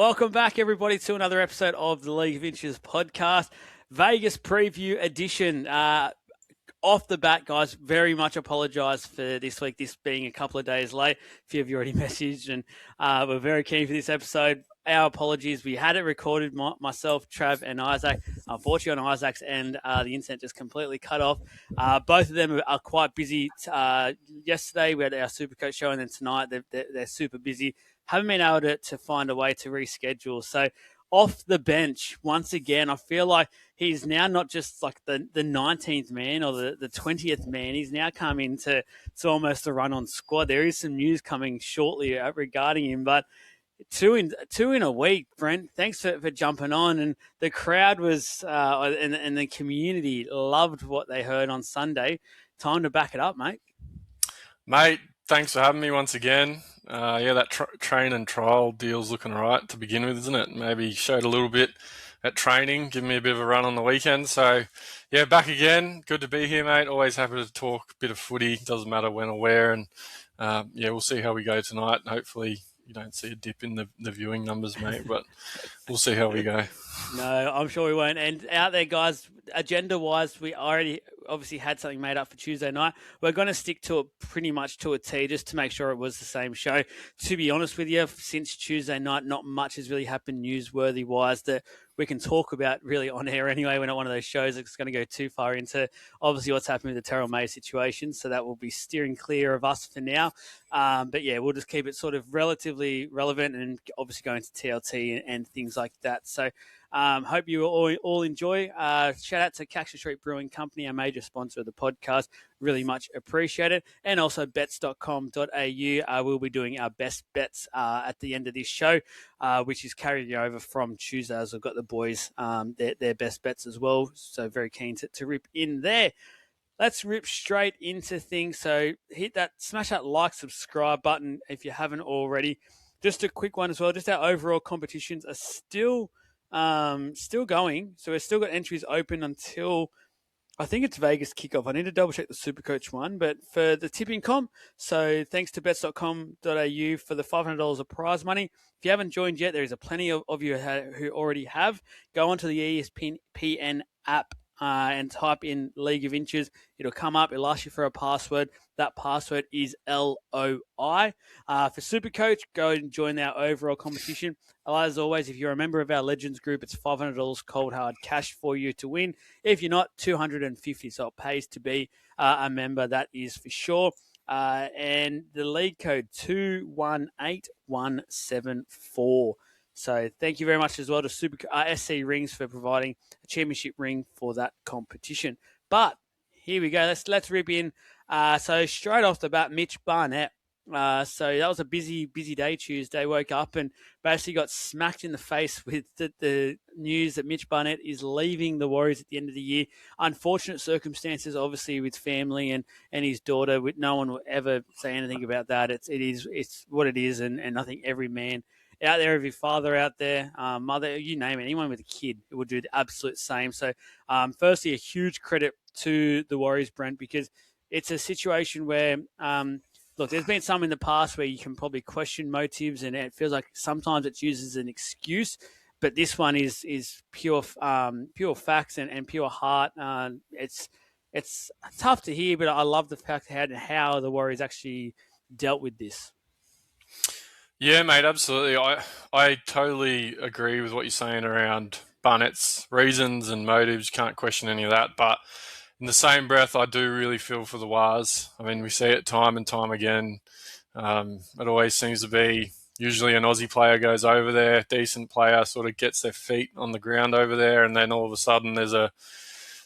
Welcome back, everybody, to another episode of the League of Inches podcast, Vegas preview edition. Off the bat, guys, very much apologise for this week, this being a couple of days late. A few of you already messaged, and we're very keen for this episode. Our apologies. We had it recorded, myself, Trav, and Isaac. Unfortunately, on Isaac's end, the internet just completely cut off. Both of them are quite busy. Yesterday, we had our Supercoach show, and then tonight they're super busy. Haven't been able to find a way to reschedule. So off the bench, once again, I feel like he's now not just like the 19th man or the 20th man. He's now come into almost a run-on squad. There is some news coming shortly regarding him, but two in a week, Brent. Thanks for jumping on. And the crowd was and the community loved what they heard on Sunday. Time to back it up, mate. Mate, thanks for having me once again. That train and trial deal's looking all right to begin with, isn't it? Maybe showed a little bit at training, giving me a bit of a run on the weekend. So, yeah, back again. Good to be here, mate. Always happy to talk a bit of footy. Doesn't matter when or where. And, we'll see how we go tonight. Hopefully you don't see a dip in the viewing numbers, mate, but we'll see how we go. No, I'm sure we won't. And out there, guys, agenda-wise, we already obviously had something made up for Tuesday night. We're going to stick to it pretty much to a T just to make sure it was the same show. To be honest with you, since Tuesday night, not much has really happened newsworthy-wise that we can talk about really on air anyway. We're not one of those shows that's going to go too far into obviously what's happened with the Terrell May situation. So that will be steering clear of us for now. But yeah, we'll just keep it sort of relatively relevant and obviously going to TLT and things like that. So hope you all enjoy. Shout out to Caxton Street Brewing Company, our major sponsor of the podcast. Really much appreciated. And also bets.com.au. We'll be doing our best bets at the end of this show, which is carrying over from Tuesday as I've got the boys their best bets as well. So very keen to rip in there. Let's rip straight into things. So smash that like, subscribe button if you haven't already. Just a quick one as well. Just our overall competitions are still going. So we've still got entries open until I think it's Vegas kickoff. I need to double check the Supercoach one, but for the tipping comp, so thanks to bets.com.au for the $500 of prize money. If you haven't joined yet, there is a plenty of you who already have. Go onto the ESPN app and type in League of Inches. It'll come up. It'll ask you for a password. That password is LOI. For Supercoach, go and join our overall competition. As always, if you're a member of our Legends group, it's $500 cold hard cash for you to win. If you're not, $250. So it pays to be a member, that is for sure. And the league code 218174. So thank you very much as well to SC Rings for providing a championship ring for that competition. But here we go. Let's rip in. So straight off the bat, Mitch Barnett. So that was a busy day Tuesday. Woke up and basically got smacked in the face with the news that Mitch Barnett is leaving the Warriors at the end of the year. Unfortunate circumstances, obviously, with family and his daughter. No one will ever say anything about that. It's what it is, and I think every man out there, every father out there, mother, you name it, anyone with a kid, it would do the absolute same. So, firstly, a huge credit to the Warriors, Brent, because it's a situation where, look, there's been some in the past where you can probably question motives, and it feels like sometimes it's used as an excuse. But this one is pure facts and pure heart. It's tough to hear, but I love the fact how the Warriors actually dealt with this. Yeah, mate, absolutely. I totally agree with what you're saying around Barnett's reasons and motives. Can't question any of that. But in the same breath, I do really feel for the Wars. I mean, we see it time and time again. It always seems to be usually an Aussie player goes over there, decent player, sort of gets their feet on the ground over there, and then all of a sudden there's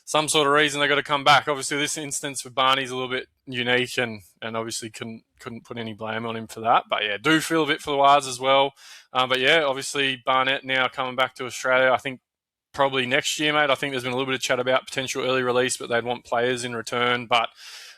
some sort of reason they got to come back. Obviously, this instance for Barney's a little bit unique, and obviously couldn't put any blame on him for that. But yeah, do feel a bit for the Wards as well. But yeah, obviously Barnett now coming back to Australia. I think probably next year, mate. I think there's been a little bit of chat about potential early release, but they'd want players in return. But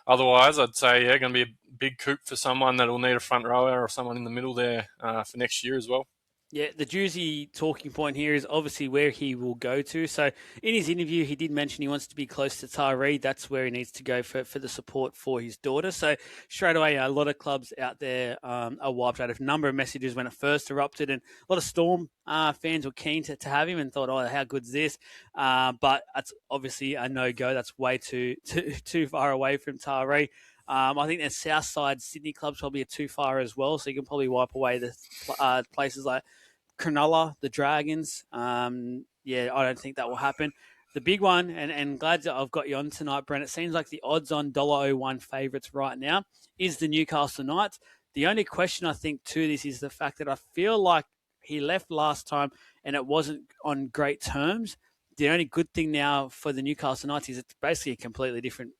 otherwise, I'd say yeah, going to be a big coup for someone that will need a front rower or someone in the middle there for next year as well. Yeah, the juicy talking point here is obviously where he will go to. So in his interview, he did mention he wants to be close to Tyree. That's where he needs to go for the support for his daughter. So straight away, a lot of clubs out there are wiped out. A number of messages when it first erupted, and a lot of Storm fans were keen to have him and thought, oh, how good's this? But that's obviously a no-go. That's way too far away from Tyree. I think the South Side Sydney clubs probably are too far as well, so you can probably wipe away the places like Cronulla, the Dragons. I don't think that will happen. The big one, and glad that I've got you on tonight, Brent, it seems like the odds-on $1.01 favourites right now is the Newcastle Knights. The only question I think to this is the fact that I feel like he left last time and it wasn't on great terms. The only good thing now for the Newcastle Knights is it's basically a completely different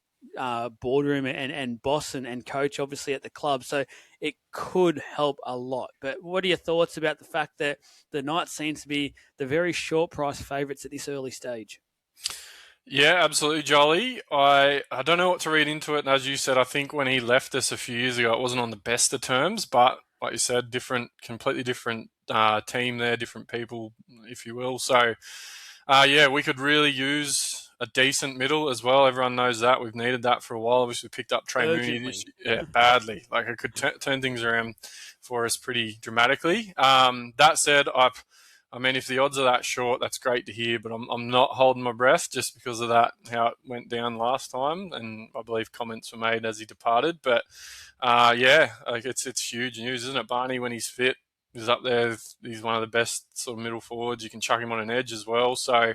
boardroom and boss and coach, obviously, at the club. So it could help a lot. But what are your thoughts about the fact that the Knights seem to be the very short price favourites at this early stage? Yeah, absolutely, Jolly. I don't know what to read into it. And as you said, I think when he left us a few years ago, it wasn't on the best of terms. But like you said, completely different team there, different people, if you will. So, we could really use a decent middle as well. Everyone knows that. We've needed that for a while. Obviously, we picked up Trey Mooney badly. Like, it could turn things around for us pretty dramatically. That said, I mean, if the odds are that short, that's great to hear, but I'm not holding my breath just because of that, how it went down last time. And I believe comments were made as he departed. But, it's huge news, isn't it? Barney, when he's fit, he's up there. He's one of the best sort of middle forwards. You can chuck him on an edge as well. So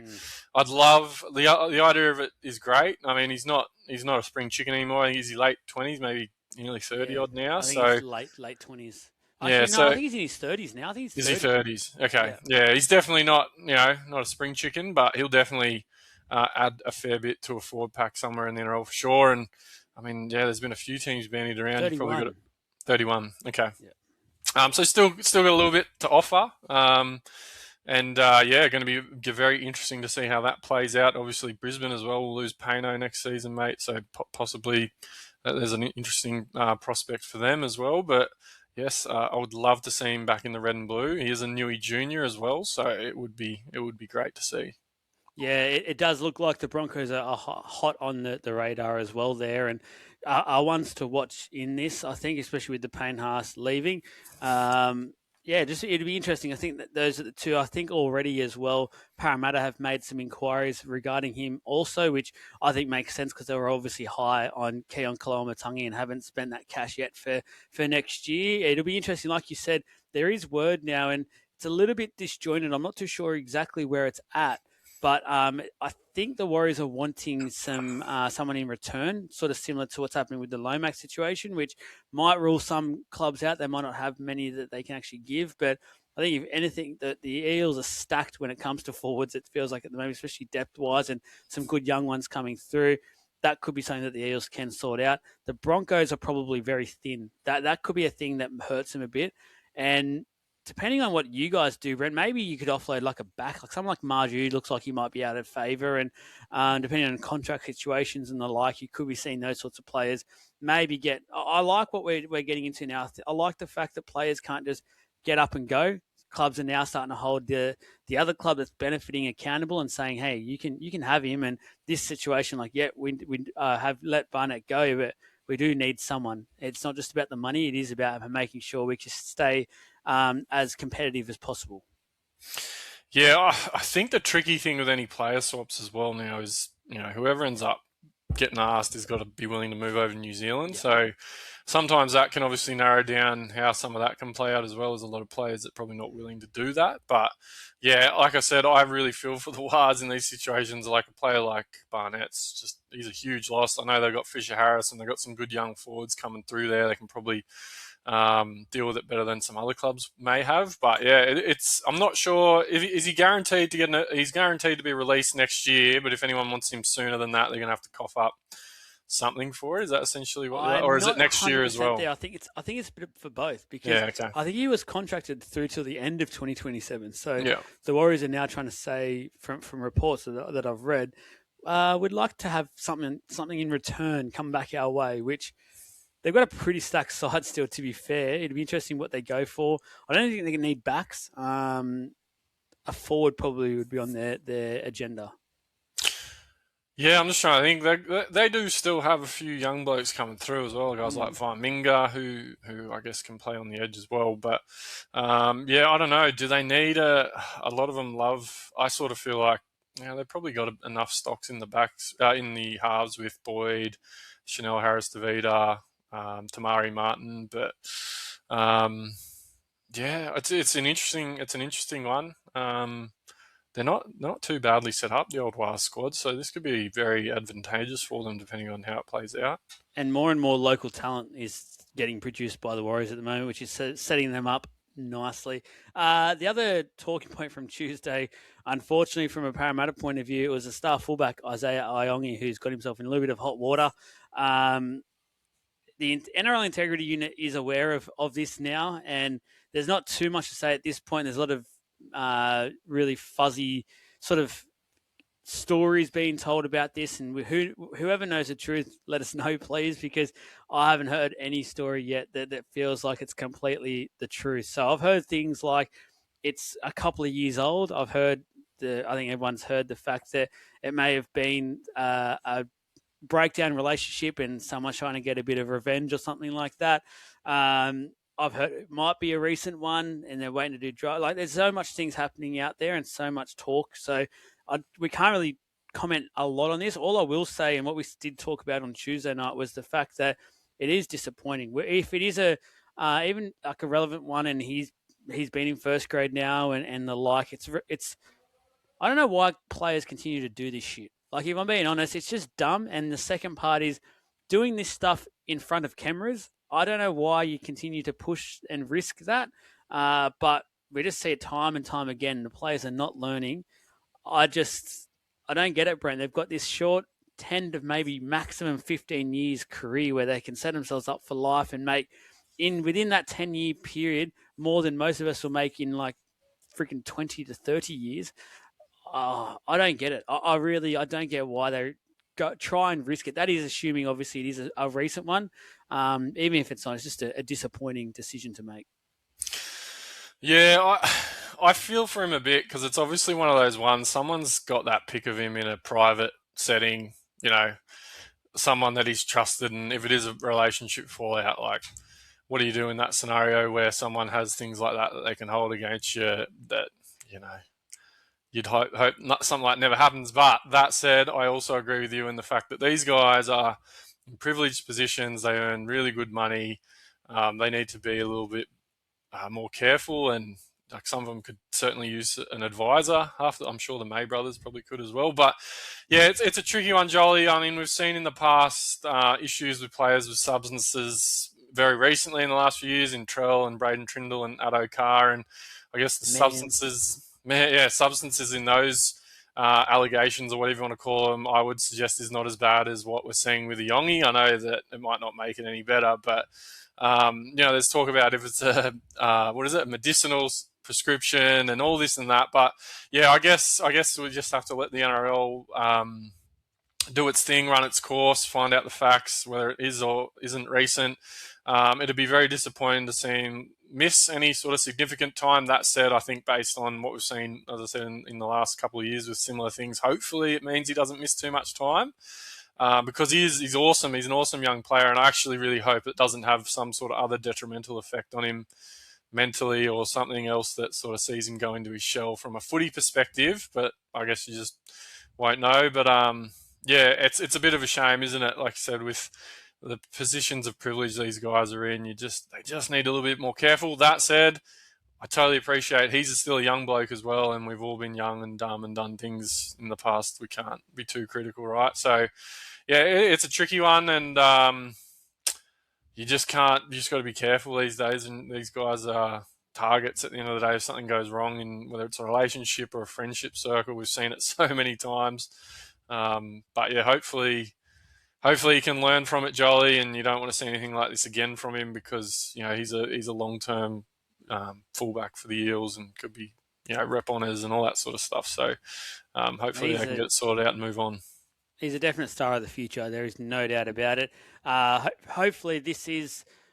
I'd love the idea of it is great. I mean, he's not a spring chicken anymore. I think he's late 20s, maybe nearly 30 odd now. I think he's late 20s. Actually, I think he's in his 30s now. I think he's 30. Is he 30s? Okay. Yeah, he's definitely not a spring chicken, but he'll definitely add a fair bit to a forward pack somewhere in the NRL for sure. And I mean, there's been a few teams bandied around. 31. You've probably got it. 31. Okay. Yeah. So still got a little bit to offer. Going to be very interesting to see how that plays out. Obviously, Brisbane as well will lose Payno next season, mate. So possibly there's an interesting prospect for them as well. But yes, I would love to see him back in the red and blue. He is a Newey junior as well, so it would be great to see. Yeah, it does look like the Broncos are hot on the radar as well there, and are ones to watch in this, I think, especially with the Payne Haas leaving. It'd be interesting. I think that those are the two. I think already as well, Parramatta have made some inquiries regarding him also, which I think makes sense because they were obviously high on Keon Kaloamatangi and haven't spent that cash yet for next year. It'll be interesting. Like you said, there is word now, and it's a little bit disjointed. I'm not too sure exactly where it's at. But I think the Warriors are wanting someone in return, sort of similar to what's happening with the Lomax situation, which might rule some clubs out. They might not have many that they can actually give. But I think, if anything, the Eels are stacked when it comes to forwards. It feels like at the moment, especially depth-wise, and some good young ones coming through. That could be something that the Eels can sort out. The Broncos are probably very thin. That could be a thing that hurts them a bit. And depending on what you guys do, Brent, maybe you could offload like a back, like someone like Marju looks like he might be out of favour, and depending on contract situations and the like, you could be seeing those sorts of players maybe get. I like what we're getting into now. I like the fact that players can't just get up and go. Clubs are now starting to hold the other club that's benefiting accountable and saying, hey, you can have him, and this situation, like, we have let Barnett go, but we do need someone. It's not just about the money; it is about making sure we can stay as competitive as possible. Yeah, I think the tricky thing with any player swaps as well now is, whoever ends up getting asked has got to be willing to move over to New Zealand. Yeah. So sometimes that can obviously narrow down how some of that can play out, as well as a lot of players that are probably not willing to do that. But yeah, like I said, I really feel for the Wars in these situations. Like a player like Barnett's he's a huge loss. I know they've got Fisher Harris and they've got some good young forwards coming through there. They can probably deal with it better than some other clubs may have. But yeah, I'm not sure. Is he guaranteed to he's guaranteed to be released next year, but if anyone wants him sooner than that, they're going to have to cough up something for it. Is that essentially what, or is it next year as well? There. I think it's a bit for both, because I think he was contracted through till the end of 2027. So the Warriors are now trying to say, from reports that I've read, we'd like to have something in return come back our way, which they've got a pretty stacked side still, to be fair. It'd be interesting what they go for. I don't think they need backs. A forward probably would be on their agenda. Yeah, I'm just trying to think. They do still have a few young blokes coming through as well. Guys like Minga, who I guess can play on the edge as well. But yeah, I don't know. Do they need a lot of them love? I sort of feel like they've probably got enough stocks in the backs, in the halves with Boyd, Chanel Harris-Tavita, Tamari Martin. But yeah, it's an interesting one. They're not too badly set up, the old Wars squad, so this could be very advantageous for them depending on how it plays out. And more local talent is getting produced by the Warriors at the moment, which is setting them up nicely. The other talking point from Tuesday, unfortunately, from a Parramatta point of view, it was a star fullback, Isaiah Iongi, who's got himself in a little bit of hot water. The NRL Integrity Unit is aware of this now, and there's not too much to say at this point. There's a lot of really fuzzy sort of stories being told about this, and whoever knows the truth, let us know, please, because I haven't heard any story yet that feels like it's completely the truth. So I've heard things like it's a couple of years old. I've heard I think everyone's heard the fact that it may have been a breakdown relationship and someone's trying to get a bit of revenge or something like that. I've heard it might be a recent one and they're waiting to do dry. Like, there's so much things happening out there and so much talk. So we can't really comment a lot on this. All I will say, and what we did talk about on Tuesday night, was the fact that it is disappointing. If it is even like a relevant one, and he's been in first grade now and the like, it's I don't know why players continue to do this shit. Like, if I'm being honest, it's just dumb. And the second part is doing this stuff in front of cameras. I don't know why you continue to push and risk that, but we just see it time and time again. The players are not learning. I don't get it, Brent. They've got this short 10 to maybe maximum 15 years career where they can set themselves up for life and make within that 10-year period more than most of us will make in like freaking 20 to 30 years. I don't get it. I don't get why they try and risk it. That is assuming, obviously, it is a recent one. Even if it's not, it's just a disappointing decision to make. Yeah, I feel for him a bit because it's obviously one of those ones. Someone's got that pic of him in a private setting, someone that he's trusted. And if it is a relationship fallout, like, what do you do in that scenario where someone has things like that they can hold against you that, you'd hope not, something like never happens. But that said, I also agree with you in the fact that these guys are in privileged positions. They earn really good money. They need to be a little bit more careful, and like some of them could certainly use an advisor. I'm sure the May brothers probably could as well. But yeah, it's a tricky one, Jolly. I mean, we've seen in the past issues with players with substances very recently in the last few years in Trell and Braden Trindle and Addo Carr, and I guess the substances in those allegations, or whatever you want to call them, I would suggest is not as bad as what we're seeing with the Yongi. I know that it might not make it any better, but there's talk about if it's a medicinal prescription and all this and that. But yeah, I guess we just have to let the NRL do its thing, run its course, find out the facts, whether it is or isn't recent. It'd be very disappointing to see him miss any sort of significant time. That said, I think based on what we've seen, as I said, in the last couple of years with similar things, hopefully it means he doesn't miss too much time. Because he's awesome. He's an awesome young player, and I actually really hope it doesn't have some sort of other detrimental effect on him mentally or something else that sort of sees him go into his shell from a footy perspective. But I guess you just won't know. But yeah, it's a bit of a shame, isn't it? Like I said, with the positions of privilege these guys are in, they just need a little bit more careful. That said, I totally appreciate he's still a young bloke as well, and we've all been young and dumb and done things in the past. We can't be too critical, right? So, yeah, it's a tricky one, and you just got to be careful these days. And these guys are targets at the end of the day if something goes wrong, in whether it's a relationship or a friendship circle. We've seen it so many times. But yeah, hopefully you can learn from it, Jolly, and you don't want to see anything like this again from him, because he's a long-term fullback for the Eels and could be rep honours and all that sort of stuff. So hopefully they can get it sorted out and move on. He's a definite star of the future. There is no doubt about it. Hopefully,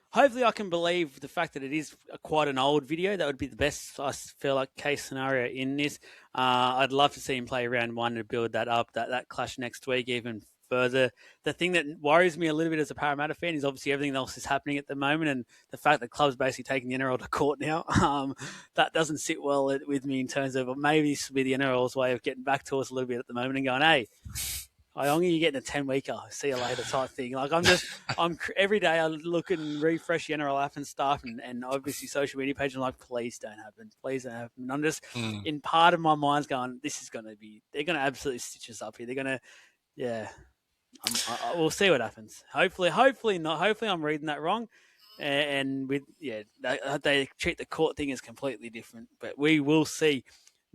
hopefully I can believe the fact that it is quite an old video. That would be the best, I feel like, case scenario in this. I'd love to see him play round one to build that up, that clash next week even further. The thing that worries me a little bit as a Parramatta fan is obviously everything else is happening at the moment, and the fact that club's basically taking the NRL to court now. That doesn't sit well with me in terms of maybe this will be the NRL's way of getting back to us a little bit at the moment and going, hey, Iongi, you're getting a 10-weeker. See you later type thing. Like I'm every day I look and refresh the NRL app and stuff, and obviously social media page. I'm like, please don't happen. Please don't happen. I'm just in part of my mind's going, this is going to be. They're going to absolutely stitch us up here. They're going to, yeah. We'll see what happens. Hopefully not. Hopefully I'm reading that wrong. And they treat the court thing as completely different. But we will see.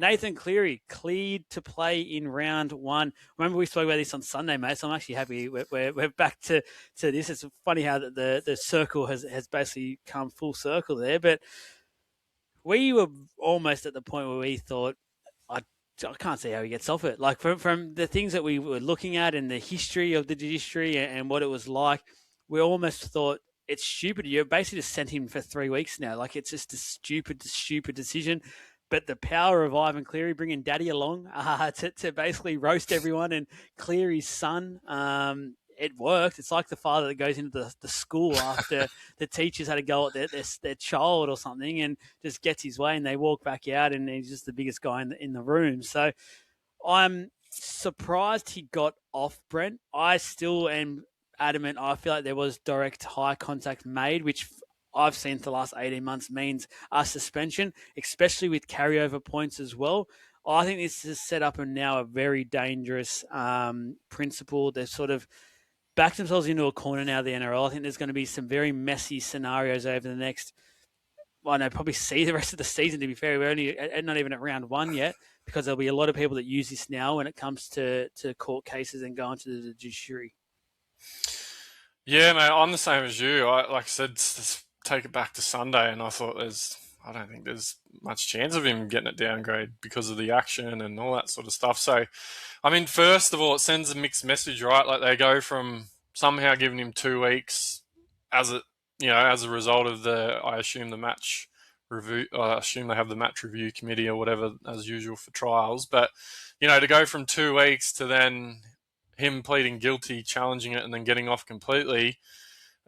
Nathan Cleary cleared to play in round one. Remember we spoke about this on Sunday, mate, so I'm actually happy we're back to this. It's funny how the circle has basically come full circle there, but we were almost at the point where we thought, I can't see how he gets off it. Like from the things that we were looking at and the history of the judiciary and what it was like, we almost thought it's stupid. You basically just sent him for 3 weeks now. Like it's just a stupid decision. But the power of Ivan Cleary bringing Daddy along to basically roast everyone and Cleary's son, it worked. It's like the father that goes into the school after the teachers had a go at their child or something and just gets his way and they walk back out and he's just the biggest guy in the room. So I'm surprised he got off, Brent. I still am adamant. I feel like there was direct high contact made, which I've seen for the last 18 months means a suspension, especially with carryover points as well. I think this is set up and now a very dangerous principle. They've sort of backed themselves into a corner now, the NRL. I think there's going to be some very messy scenarios over the next, probably see the rest of the season, to be fair. We're only not even at round one yet because there'll be a lot of people that use this now when it comes to court cases and going to the judiciary. Yeah, mate, I'm the same as you. Like I said, take it back to Sunday, and I thought I don't think there's much chance of him getting it downgrade because of the action and all that sort of stuff. So, I mean, first of all, it sends a mixed message, right? Like they go from somehow giving him 2 weeks as a result of I assume the match review. I assume they have the match review committee or whatever as usual for trials. But to go from 2 weeks to then him pleading guilty, challenging it, and then getting off completely.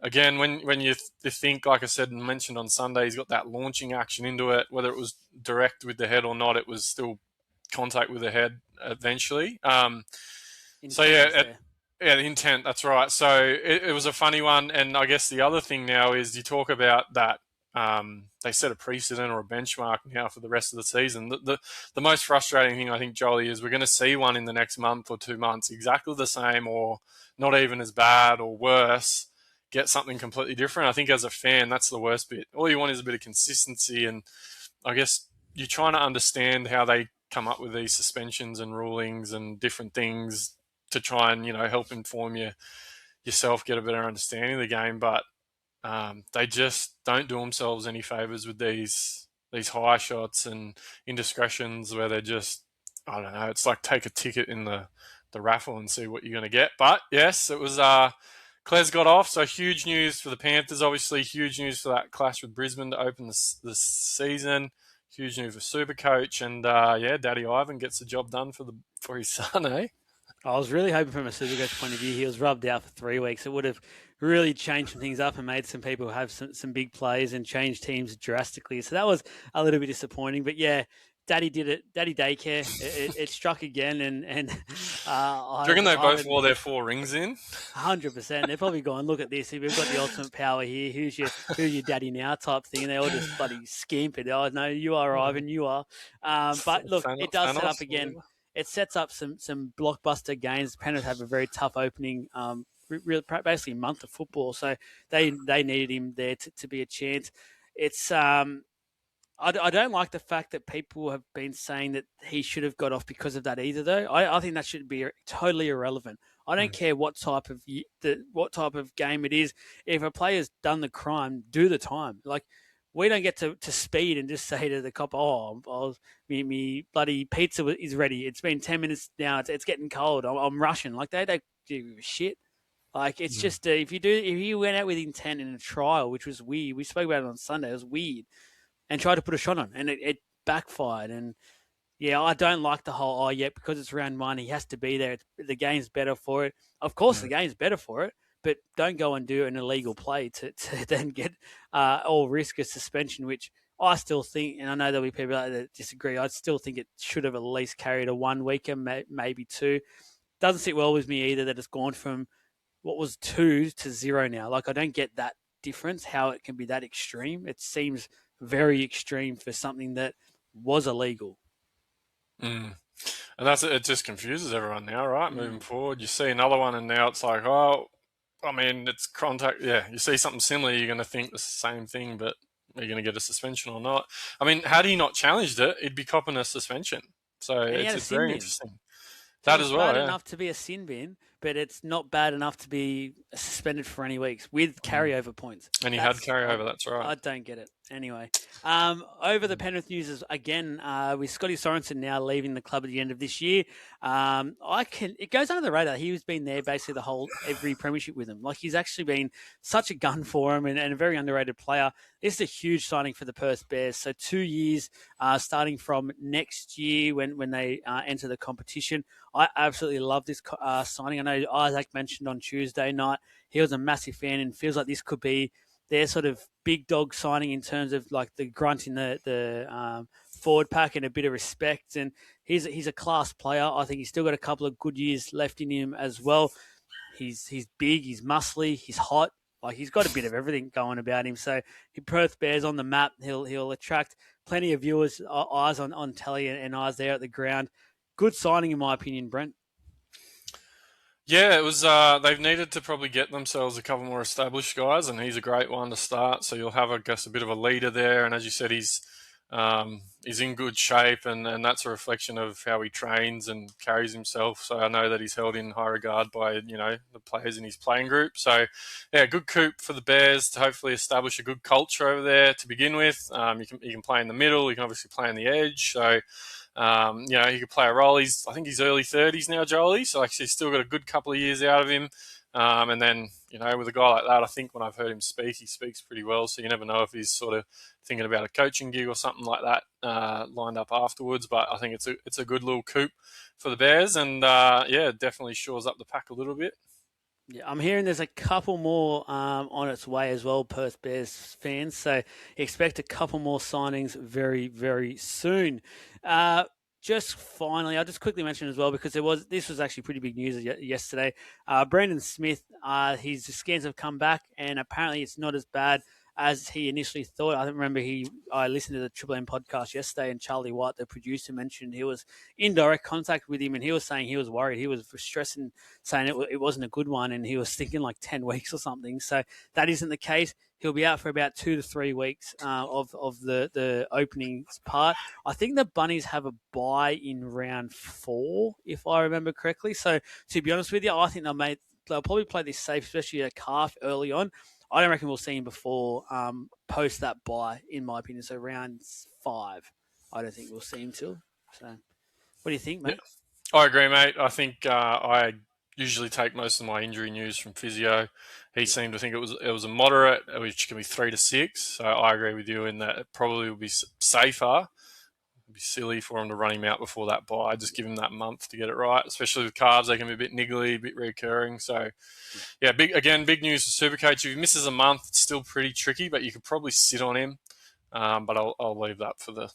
Again, when you think, like I said and mentioned on Sunday, he's got that launching action into it, whether it was direct with the head or not, it was still contact with the head eventually. The intent, that's right. So it was a funny one. And I guess the other thing now is you talk about that they set a precedent or a benchmark now for the rest of the season. The most frustrating thing, I think, Jolie, is we're going to see one in the next month or 2 months exactly the same or not even as bad or worse, get something completely different. I think as a fan, that's the worst bit. All you want is a bit of consistency, and I guess you're trying to understand how they come up with these suspensions and rulings and different things to try and help inform yourself get a better understanding of the game. But they just don't do themselves any favors with these high shots and indiscretions where they're just, I don't know, it's like take a ticket in the raffle and see what you're going to get. But yes, it was Cles got off, so huge news for the Panthers. Obviously, huge news for that clash with Brisbane to open the season. Huge news for Supercoach, and Daddy Ivan gets the job done for his son, eh? I was really hoping from a Supercoach point of view, he was rubbed out for 3 weeks. It would have really changed some things up and made some people have some big plays and changed teams drastically. So that was a little bit disappointing. But yeah, Daddy did it. Daddy daycare. It struck again, and do you reckon they both wore their 4 rings in? 100%. They're probably going, look at this. We've got the ultimate power here. Who's your daddy now type thing? And they all just bloody scampered. Oh no, you are Ivan. You are. But look, it does set up again. It sets up some blockbuster games. Penrith have a very tough opening, basically month of football. So they needed him there to be a chance. It's I don't like the fact that people have been saying that he should have got off because of that either, though. I think that should be totally irrelevant. I don't care what type of game it is. If a player's done the crime, do the time. Like We don't get to speed and just say to the cop, me bloody pizza is ready. It's been 10 minutes now. It's getting cold. I'm rushing. Like, they don't give a shit. Like, it's just if you went out with intent in a trial, which was weird. We spoke about it on Sunday. It was weird, and tried to put a shot on, and it backfired. And yeah, I don't like the whole because it's round one, he has to be there. The game's better for it. Of course, the game's better for it, but don't go and do an illegal play to then get all risk a suspension, which I still think, and I know there'll be people that disagree. I still think it should have at least carried a 1 weeker, maybe 2. Doesn't sit well with me either that it's gone from what was 2 to 0 now. Like, I don't get that difference, how it can be that extreme. It seems very extreme for something that was illegal. And it just confuses everyone now, right? Moving forward, you see another one and now it's like, it's contact. Yeah, you see something similar, you're going to think the same thing, but are you going to get a suspension or not? I mean, had he not challenged it, he'd be copping a suspension. So it's very interesting. That as well, bad enough to be a sin bin, but it's not bad enough to be suspended for any weeks with carryover points. And he had carryover, that's right. I don't get it. Anyway, over the Penrith News again, with Scotty Sorensen now leaving the club at the end of this year, it goes under the radar. He's been there basically every premiership with him. Like, he's actually been such a gun for him and a very underrated player. This is a huge signing for the Perth Bears. So 2 years, starting from next year when they enter the competition. I absolutely love this signing. I know Isaac mentioned on Tuesday night he was a massive fan and feels like this could be their sort of big dog signing in terms of like the grunt in the forward pack and a bit of respect. And he's a class player. I think he's still got a couple of good years left in him as well. He's big, he's muscly, he's hot. Like, he's got a bit of everything going about him. So Perth Bears on the map. He'll attract plenty of viewers, eyes on telly and eyes there at the ground. Good signing in my opinion, Brent. Yeah, it was. They've needed to probably get themselves a couple more established guys, and he's a great one to start. So you'll have, I guess, a bit of a leader there. And as you said, he's in good shape, and that's a reflection of how he trains and carries himself. So I know that he's held in high regard by the players in his playing group. So yeah, good coup for the Bears to hopefully establish a good culture over there to begin with. You can play in the middle. You can obviously play on the edge. So. He could play a role. I think he's early 30s now, Jolie. So actually, he's still got a good couple of years out of him. And then, with a guy like that, I think when I've heard him speak, he speaks pretty well. So you never know if he's sort of thinking about a coaching gig or something like that lined up afterwards. But I think it's a good little coup for the Bears, and definitely shores up the pack a little bit. Yeah, I'm hearing there's a couple more on its way as well, Perth Bears fans. So expect a couple more signings very, very soon. Just finally, I'll just quickly mention as well, because this was actually pretty big news yesterday. Brandon Smith, his scans have come back, and apparently it's not as bad as he initially thought. I remember I listened to the Triple M podcast yesterday, and Charlie White, the producer, mentioned he was in direct contact with him, and he was saying he was worried. He was stressing, saying it wasn't a good one, and he was thinking like 10 weeks or something. So that isn't the case. He'll be out for about 2 to 3 weeks of the opening part. I think the Bunnies have a bye in round 4, if I remember correctly. So to be honest with you, I think they'll probably play this safe, especially a calf early on. I don't reckon we'll see him before post that bye, in my opinion. So round 5, I don't think we'll see him till. So what do you think, mate? Yeah, I agree, mate. I think I usually take most of my injury news from physio. He seemed to think it was a moderate, which can be 3 to 6. So I agree with you in that it probably will be safer. It'd be silly for him to run him out before that bye. Just give him that month to get it right, especially with calves. They can be a bit niggly, a bit recurring. So, yeah, big news for Supercoach. If he misses a month, it's still pretty tricky, but you could probably sit on him. But I'll leave that for the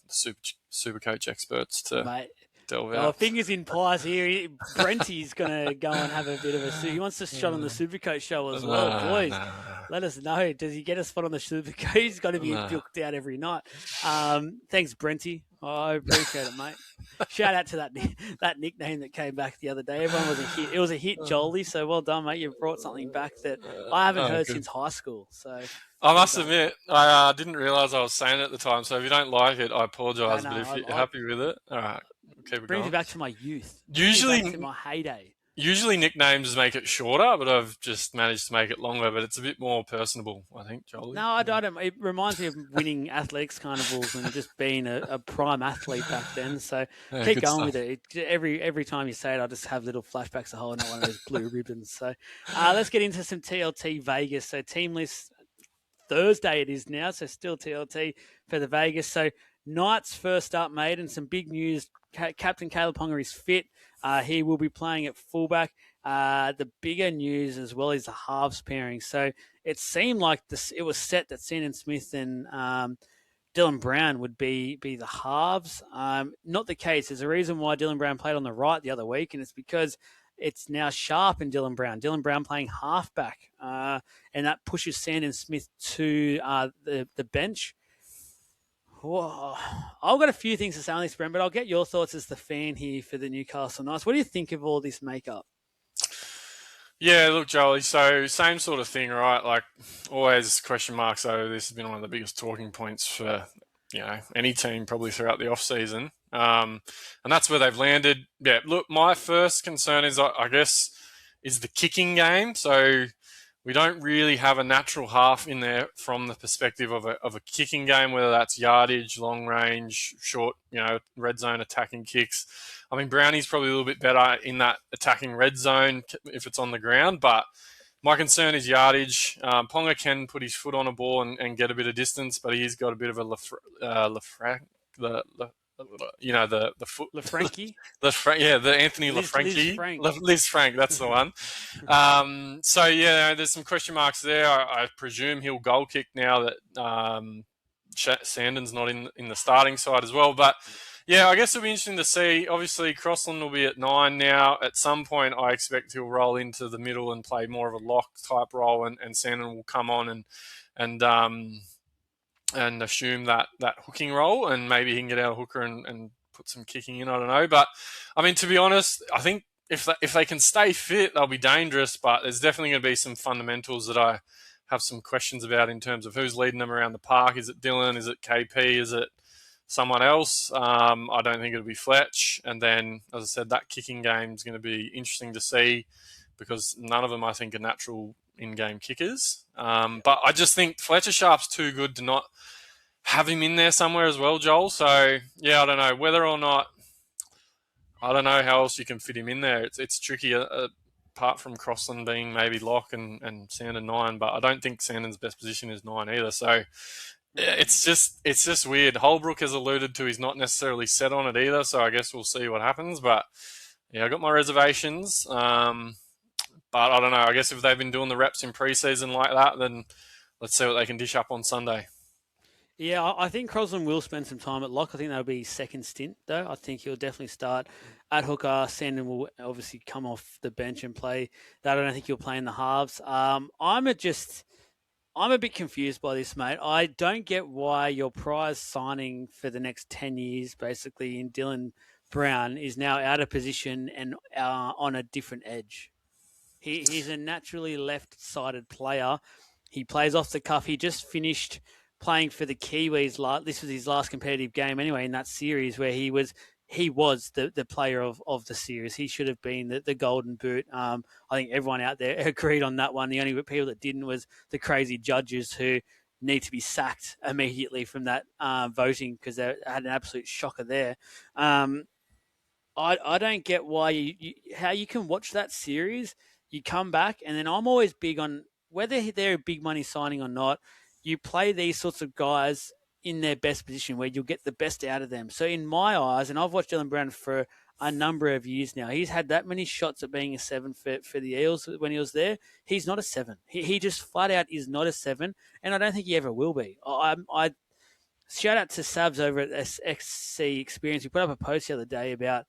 Supercoach experts to delve out. Fingers in pies here. Brenty's going to go and have a bit of he wants to shot on the Supercoach show as well. Boys, let us know. Does he get a spot on the Supercoach? He's got to be booked out every night. Thanks, Brenty. I appreciate it, mate. Shout out to that nickname that came back the other day. Everyone was a hit. It was a hit, Jolie. So well done, mate. You've brought something back that I haven't heard since high school. So I must admit, I didn't realise I was saying it at the time. So if you don't like it, I apologise. But if you're happy with it, all right, keep it brings going. me back to my youth. Usually, back to my heyday. usually nicknames make it shorter, but I've just managed to make it longer. But it's a bit more personable, I think, Jolie. No, I don't. It reminds me of winning athletics carnivals and just being a prime athlete back then. So keep going with it. Every time you say it, I just have little flashbacks of holding one of those blue ribbons. So let's get into some TLT Vegas. So team list Thursday it is now. So still TLT for the Vegas. So Knights first up, mate, and some big news. Captain Caleb Ponga is fit. He will be playing at fullback. The bigger news as well is the halves pairing. So it seemed like it was set that Sandon Smith and Dylan Brown would be the halves. Not the case. There's a reason why Dylan Brown played on the right the other week, and it's because it's now Sharp and Dylan Brown. Dylan Brown playing halfback, and that pushes Sandon Smith to the bench. Whoa. I've got a few things to say on this, Brent, but I'll get your thoughts as the fan here for the Newcastle Knights. What do you think of all this makeup? Yeah, look, Jolie, so same sort of thing, right? Like, always question marks over this has been one of the biggest talking points for, any team probably throughout the off-season. And that's where they've landed. Yeah, look, my first concern is, I guess, is the kicking game. So we don't really have a natural half in there from the perspective of a kicking game, whether that's yardage, long range, short, red zone attacking kicks. I mean, Brownie's probably a little bit better in that attacking red zone if it's on the ground, but my concern is yardage. Ponga can put his foot on a ball and get a bit of distance, but he's got a bit of a the foot. LaFranchi? The Anthony LaFranchi. Liz Frank, that's the one. There's some question marks there. I presume he'll goal kick now that Sandon's not in the starting side as well. But, yeah, I guess it'll be interesting to see. Obviously, Crossland will be at 9 now. At some point, I expect he'll roll into the middle and play more of a lock-type role, and Sandon will come on and assume that hooking role, and maybe he can get out a hooker and put some kicking in. I don't know. But, I mean, to be honest, I think if they can stay fit, they'll be dangerous, but there's definitely going to be some fundamentals that I have some questions about in terms of who's leading them around the park. Is it Dylan? Is it KP? Is it someone else? I don't think it'll be Fletch. And then, as I said, that kicking game is going to be interesting to see because none of them, I think, are natural in-game kickers. But I just think Fletcher Sharp's too good to not have him in there somewhere as well, Joel. So, yeah, I don't know. Whether or not, I don't know how else you can fit him in there. It's tricky, apart from Crossland being maybe lock and Sandon 9, but I don't think Sandon's best position is 9 either. So, yeah, it's just weird. Holbrook has alluded to he's not necessarily set on it either, so I guess we'll see what happens. But, yeah, I got my reservations. But I don't know. I guess if they've been doing the reps in pre-season like that, then let's see what they can dish up on Sunday. Yeah, I think Crossland will spend some time at lock. I think that'll be his second stint, though. I think he'll definitely start at hooker. Sandon will obviously come off the bench and play that. I don't think he'll play in the halves. I'm a bit confused by this, mate. I don't get why your prize signing for the next 10 years, basically, in Dylan Brown is now out of position and on a different edge. He's a naturally left-sided player. He plays off the cuff. He just finished playing for the Kiwis. This was his last competitive game anyway in that series where he was the player of the series. He should have been the golden boot. I think everyone out there agreed on that one. The only people that didn't was the crazy judges who need to be sacked immediately from that voting because they had an absolute shocker there. I don't get why how you can watch that series. You come back, and then I'm always big on whether they're a big money signing or not. You play these sorts of guys in their best position where you'll get the best out of them. So in my eyes, and I've watched Dylan Brown for a number of years now, he's had that many shots at being a 7 for the Eels when he was there. He's not a 7. He just flat out is not a 7, and I don't think he ever will be. I shout out to Savs over at XC Experience. He put up a post the other day about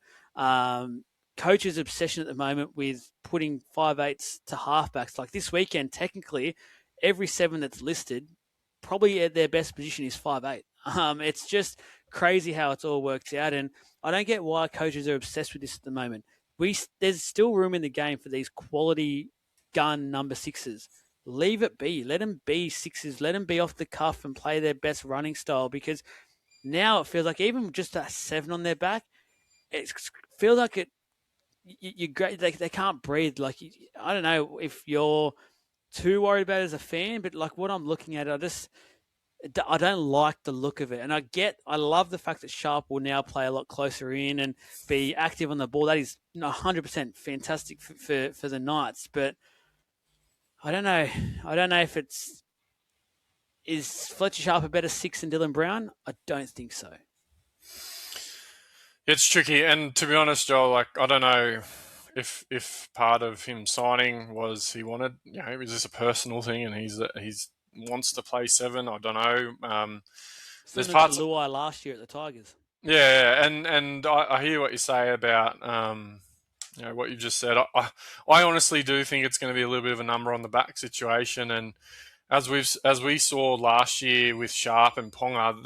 coach's obsession at the moment with putting 5'8s to halfbacks. Like this weekend, technically, every 7 that's listed, probably at their best position is 5'8". It's just crazy how it's all worked out, and I don't get why coaches are obsessed with this at the moment. There's still room in the game for these quality gun number 6s. Leave it be. Let them be 6s. Let them be off the cuff and play their best running style, because now it feels like even just a 7 on their back, it feels like you're great. They can't breathe. Like, I don't know if you're too worried about it as a fan, but like what I'm looking at, I don't like the look of it. And I love the fact that Sharp will now play a lot closer in and be active on the ball. That is 100% fantastic for the Knights. But I don't know. I don't know if is Fletcher Sharp a better six than Dylan Brown? I don't think so. It's tricky, and to be honest, Joel, like I don't know if part of him signing was he wanted, was this a personal thing, and he's wants to play 7. I don't know. There's parts to Luai last year at the Tigers. Yeah, and I hear what you say about what you just said. I honestly do think it's going to be a little bit of a number on the back situation, and as we saw last year with Sharp and Ponga,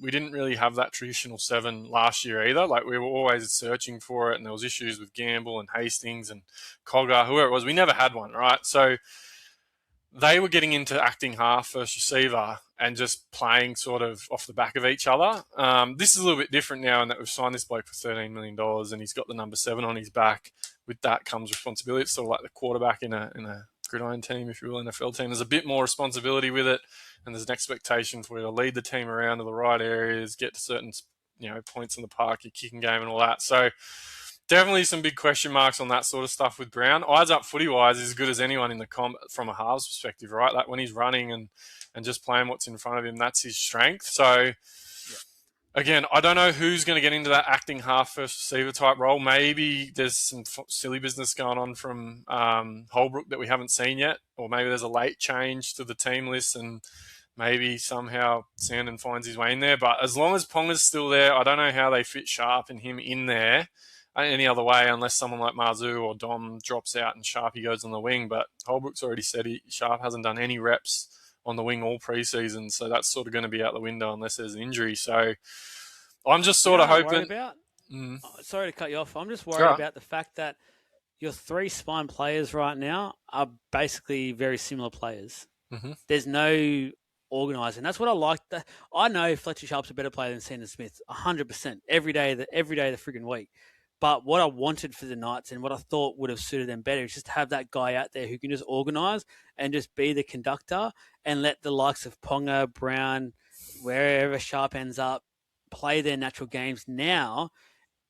we didn't really have that traditional 7 last year either. Like we were always searching for it, and there was issues with Gamble and Hastings and Cogger, whoever it was. We never had one, right? So they were getting into acting half first receiver and just playing sort of off the back of each other. This is a little bit different now in that we've signed this bloke for $13 million and he's got the number 7 on his back. With that comes responsibility. It's sort of like the quarterback in a gridiron team, if you will, NFL team. There's a bit more responsibility with it, and there's an expectation for you to lead the team around to the right areas, get to certain points in the park, your kicking game and all that. So definitely some big question marks on that sort of stuff with Brown. Eyes up footy-wise is as good as anyone in the comp from a halves perspective, right? Like when he's running and just playing what's in front of him, that's his strength. So again, I don't know who's going to get into that acting half first receiver type role. Maybe there's some silly business going on from Holbrook that we haven't seen yet, or maybe there's a late change to the team list and maybe somehow Sandon finds his way in there. But as long as Ponga's still there, I don't know how they fit Sharp and him in there any other way unless someone like Marzu or Dom drops out and Sharpie goes on the wing. But Holbrook's already said Sharp hasn't done any reps on the wing all preseason, so that's sort of going to be out the window unless there's an injury. So I'm just sort of hoping. Sorry to cut you off. I'm just worried about the fact that your 3 spine players right now are basically very similar players. Mm-hmm. There's no organising. That's what I like. I know Fletcher Sharp's a better player than Sandon Smith, 100%, every day of the friggin' week. But what I wanted for the Knights and what I thought would have suited them better is just to have that guy out there who can just organise and just be the conductor and let the likes of Ponga, Brown, wherever Sharp ends up, play their natural games now.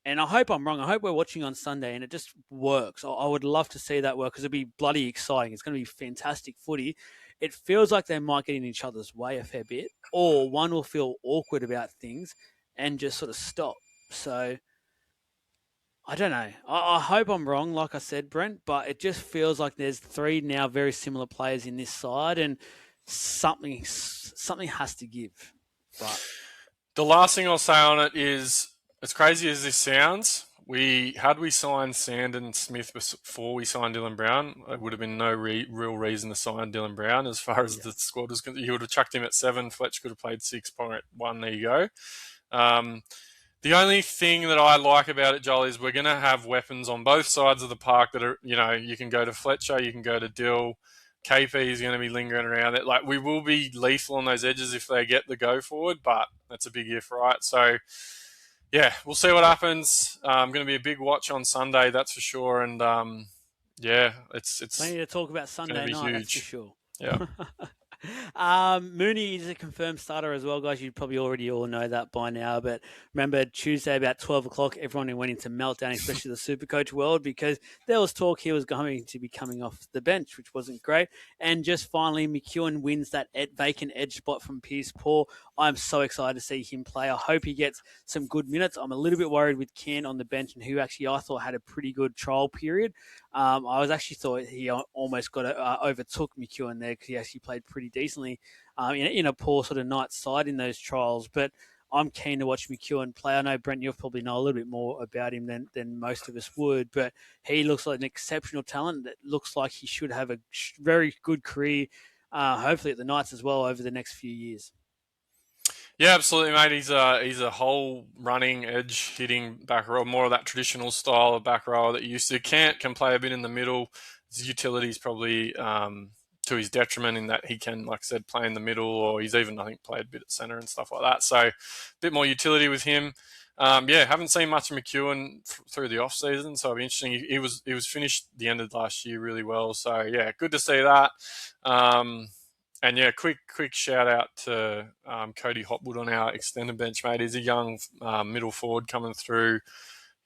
And I hope I'm wrong. I hope we're watching on Sunday and it just works. I would love to see that work because it'd be bloody exciting. It's going to be fantastic footy. It feels like they might get in each other's way a fair bit, or one will feel awkward about things and just sort of stop. So I don't know. I hope I'm wrong, like I said, Brent, but it just feels like there's 3 now very similar players in this side and something has to give. But the last thing I'll say on it is, as crazy as this sounds, had we signed Sandon Smith before we signed Dylan Brown, there would have been no real reason to sign Dylan Brown as far as the squad was concerned. You would have chucked him at 7, Fletch could have played 6, Pong at 1, there you go. The only thing that I like about it, Joel, is we're going to have weapons on both sides of the park that are, you can go to Fletcher, you can go to Dill. KP is going to be lingering around it. Like, we will be lethal on those edges if they get the go forward, but that's a big if, right? So, yeah, we'll see what happens. Going to be a big watch on Sunday, that's for sure. And, it's plenty to talk about Sunday night, huge. That's for sure. Yeah. Mooney is a confirmed starter as well, guys. You probably already all know that by now. But remember, Tuesday about 12 o'clock, everyone went into meltdown, especially the Supercoach world, because there was talk he was going to be coming off the bench, which wasn't great. And just finally, McEwen wins that vacant edge spot from Pierce Paul. I'm so excited to see him play. I hope he gets some good minutes. I'm a little bit worried with Ken on the bench, and who actually I thought had a pretty good trial period. I was actually thought he almost got overtook McEwen there because he actually played pretty decently in a poor sort of Knights side in those trials. But I'm keen to watch McEwen play. I know, Brent, you'll probably know a little bit more about him than most of us would, but he looks like an exceptional talent that looks like he should have a very good career, hopefully at the Knights as well over the next few years. Yeah, absolutely, mate. He's a whole running, edge hitting back row, more of that traditional style of back row that you used to. Can play a bit in the middle. His utility is probably to his detriment in that he can, like I said, play in the middle, or he's even, I think, played a bit at centre and stuff like that. So a bit more utility with him. Haven't seen much of McEwen through the off season, so it'll be interesting. He was finished the end of last year really well, so yeah, good to see that. And yeah, quick shout out to Cody Hopwood on our extended bench, mate. He's a young middle forward coming through.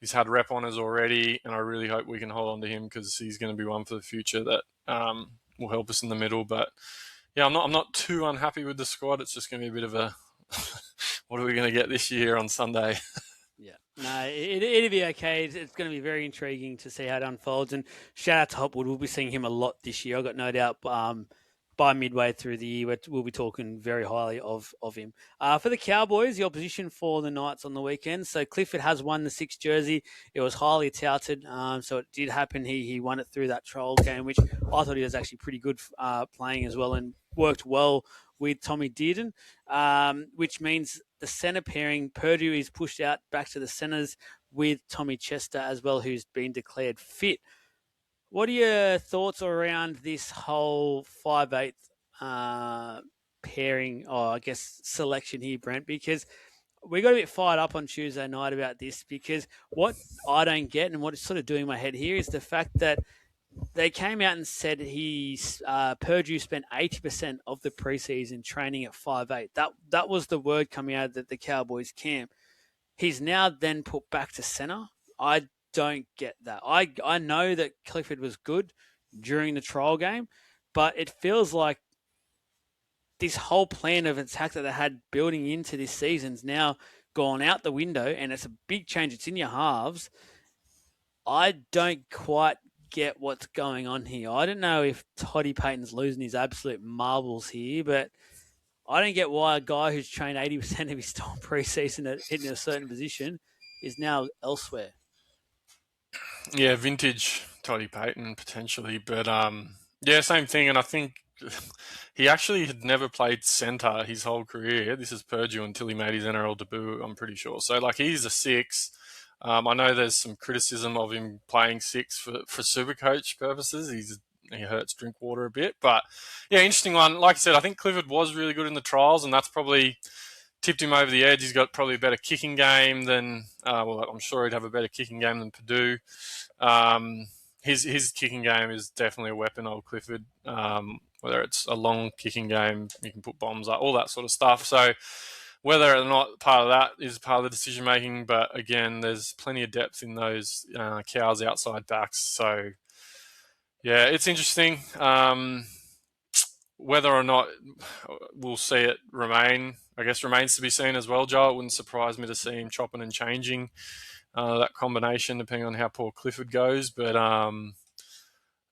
He's had rep honours already, and I really hope we can hold on to him because he's going to be one for the future that will help us in the middle. But yeah, I'm not too unhappy with the squad. It's just going to be a bit of a what are we going to get this year on Sunday? Yeah, no, it'll be okay. It's going to be very intriguing to see how it unfolds. And shout out to Hopwood. We'll be seeing him a lot this year. I've got no doubt by midway through the year, we'll be talking very highly of him. For the Cowboys, the opposition for the Knights on the weekend. So Clifford has won the 6th jersey. It was highly touted, so it did happen. He won it through that trial game, which I thought he was actually pretty good playing as well and worked well with Tommy Dearden, which means the centre pairing, Purdue is pushed out back to the centres with Tommy Chester as well, who's been declared fit. What are your thoughts around this whole 5'8" pairing, or I guess selection here, Brent? Because we got a bit fired up on Tuesday night about this, because what I don't get and what is sort of doing my head here is the fact that they came out and said Purdue spent 80% of the preseason training at 5'8". That was the word coming out of the Cowboys camp. He's now then put back to centre. I don't get that. I know that Clifford was good during the trial game, but it feels like this whole plan of attack that they had building into this season's now gone out the window, and it's a big change. It's in your halves. I don't quite get what's going on here. I don't know if Toddy Payton's losing his absolute marbles here, but I don't get why a guy who's trained 80% of his time preseason at hitting a certain position is now elsewhere. Yeah, vintage Toddy Payton potentially, but yeah, same thing. And I think he actually had never played centre his whole career. This is Purdue until he made his NRL debut, I'm pretty sure. So like he's a 6. I know there's some criticism of him playing 6 for Supercoach purposes. He hurts Drinkwater a bit, but yeah, interesting one. Like I said, I think Clifford was really good in the trials, and that's probably tipped him over the edge. He's got probably a better kicking game than, I'm sure he'd have a better kicking game than Purdue. His kicking game is definitely a weapon, old Clifford. Whether it's a long kicking game, you can put bombs up, all that sort of stuff. So whether or not part of that is part of the decision making, but again, there's plenty of depth in those Cows outside backs. So yeah, it's interesting. Whether or not we'll see it remain, I guess remains to be seen as well, Joe. It wouldn't surprise me to see him chopping and changing that combination depending on how poor Clifford goes. But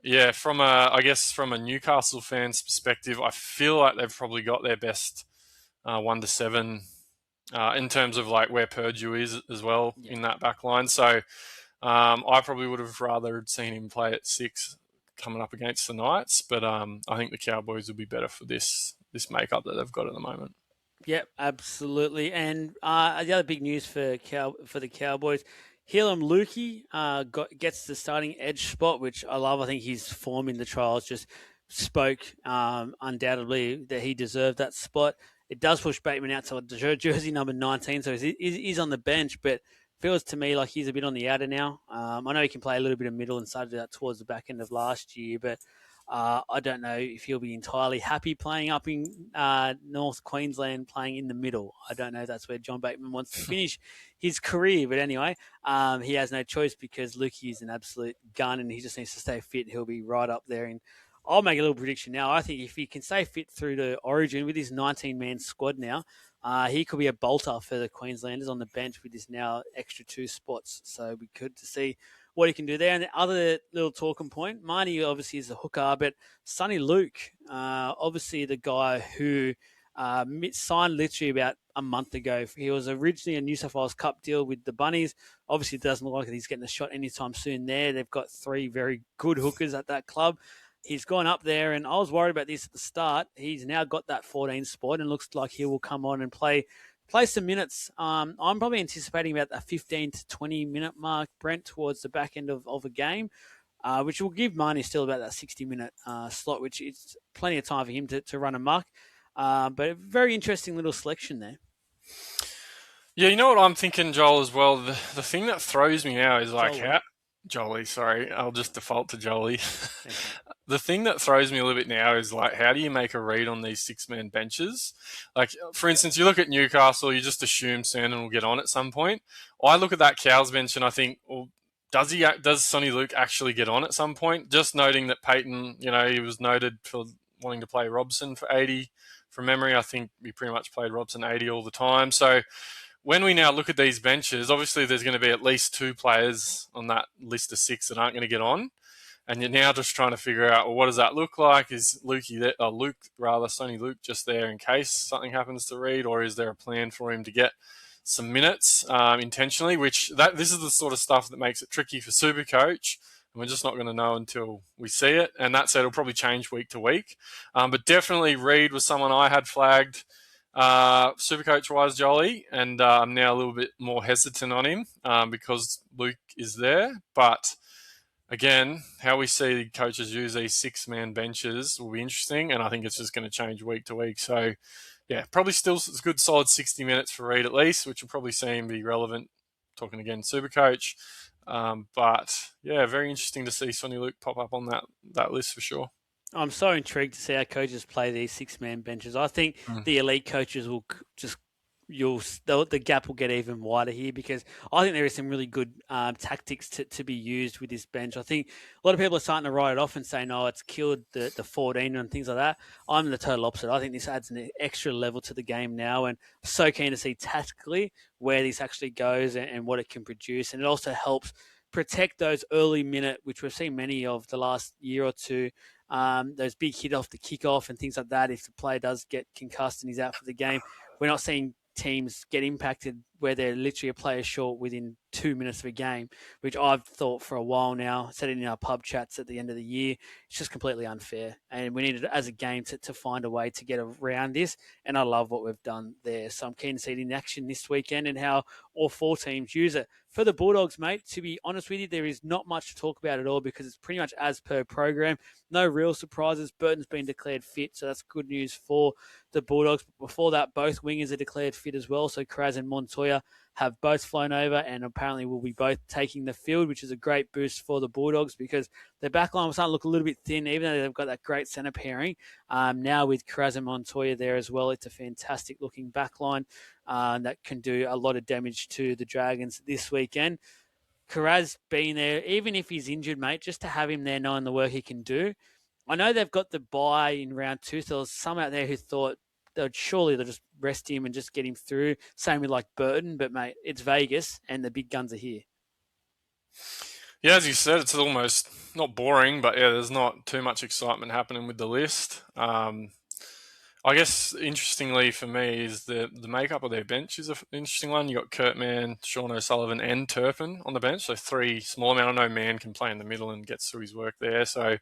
yeah, from a Newcastle fan's perspective, I feel like they've probably got their best 1 to 7 in terms of like where Purdue is as well in that back line. So I probably would have rather seen him play at 6 coming up against the Knights, but I think the Cowboys will be better for this makeup that they've got at the moment. Yep, absolutely. And the other big news for the Cowboys, Helam Lukey gets the starting edge spot, which I love. I think his form in the trials just spoke undoubtedly that he deserved that spot. It does push Bateman out to jersey number 19, so he's on the bench, but feels to me like he's a bit on the outer now. I know he can play a little bit of middle and started that towards the back end of last year, but I don't know if he'll be entirely happy playing up in North Queensland, playing in the middle. I don't know if that's where John Bateman wants to finish his career. But anyway, he has no choice because Lukey is an absolute gun and he just needs to stay fit. He'll be right up there. And I'll make a little prediction now. I think if he can stay fit through to Origin with his 19-man squad now, he could be a bolter for the Queenslanders on the bench with his now extra 2 spots. So it'd be good to see what he can do there. And the other little talking point, Marnie obviously is a hooker, but Sonny Luke, obviously the guy who signed literally about a month ago. He was originally a New South Wales Cup deal with the Bunnies. Obviously, it doesn't look like he's getting a shot anytime soon there. They've got 3 very good hookers at that club. He's gone up there, and I was worried about this at the start. He's now got that 14 spot and looks like he will come on and play some minutes. I'm probably anticipating about a 15 to 20 minute mark, Brent, towards the back end of a game, which will give Marnie still about that 60-minute slot, which is plenty of time for him to run amok. But a very interesting little selection there. Yeah, you know what I'm thinking, Joel, as well? The thing that throws me now is like Jolie. Jolie, sorry. I'll just default to Jolie. Thanks, mate. The thing that throws me a little bit now is like, how do you make a read on these six-man benches? Like, for instance, you look at Newcastle, you just assume Sandon will get on at some point. I look at that Cows bench and I think, well, does Sonny Luke actually get on at some point? Just noting that Peyton, he was noted for wanting to play Robson for 80. From memory, I think he pretty much played Robson 80 all the time. So when we now look at these benches, obviously there's going to be at least two players on that list of six that aren't going to get on. And you're now just trying to figure out, well, what does that look like? Is Sonny Luke just there in case something happens to Reed, or is there a plan for him to get some minutes intentionally? This is the sort of stuff that makes it tricky for Supercoach, and we're just not going to know until we see it. And that said, it'll probably change week to week. But definitely Reed was someone I had flagged Supercoach-wise, Jolly, and I'm now a little bit more hesitant on him because Luke is there, but again, how we see coaches use these six-man benches will be interesting, and I think it's just going to change week to week. So, yeah, probably still a good solid 60 minutes for Reed at least, which will probably see him be relevant, talking again Supercoach. But, yeah, very interesting to see Sonny Luke pop up on that list for sure. I'm so intrigued to see how coaches play these six-man benches. I think the elite coaches will just the gap will get even wider here because I think there is some really good tactics to be used with this bench. I think a lot of people are starting to write it off and say, no, it's killed the 14 and things like that. I'm the total opposite. I think this adds an extra level to the game now, and I'm so keen to see tactically where this actually goes and what it can produce. And it also helps protect those early minute, which we've seen many of the last year or two, those big hit off the kickoff and things like that. If the player does get concussed and he's out for the game, we're not seeing teams get impacted where they're literally a player short within 2 minutes of a game, which I've thought for a while now, said it in our pub chats at the end of the year. It's just completely unfair. And we needed, as a game, to find a way to get around this. And I love what we've done there. So I'm keen to see it in action this weekend and how all four teams use it. For the Bulldogs, mate, to be honest with you, there is not much to talk about at all because it's pretty much as per program. No real surprises. Burton's been declared fit, so that's good news for the Bulldogs. But before that, both wingers are declared fit as well. So Kraz and Montoya have both flown over and apparently will be both taking the field, which is a great boost for the Bulldogs because their backline was starting to look a little bit thin, even though they've got that great centre pairing. Now with Kraz and Montoya there as well, it's a fantastic looking backline that can do a lot of damage to the Dragons this weekend. Karaz being there, even if he's injured, mate, just to have him there knowing the work he can do. I know they've got the bye in round 2, so there's some out there who thought they'll just rest him and just get him through. Same with like Burton, but mate, it's Vegas and the big guns are here. Yeah, as you said, it's almost not boring, but yeah, there's not too much excitement happening with the list. I guess interestingly for me is the makeup of their bench is an interesting one. You got Kurtman, Sean O'Sullivan, and Turpin on the bench, so three small amount. I know Man can play in the middle and gets through his work there. So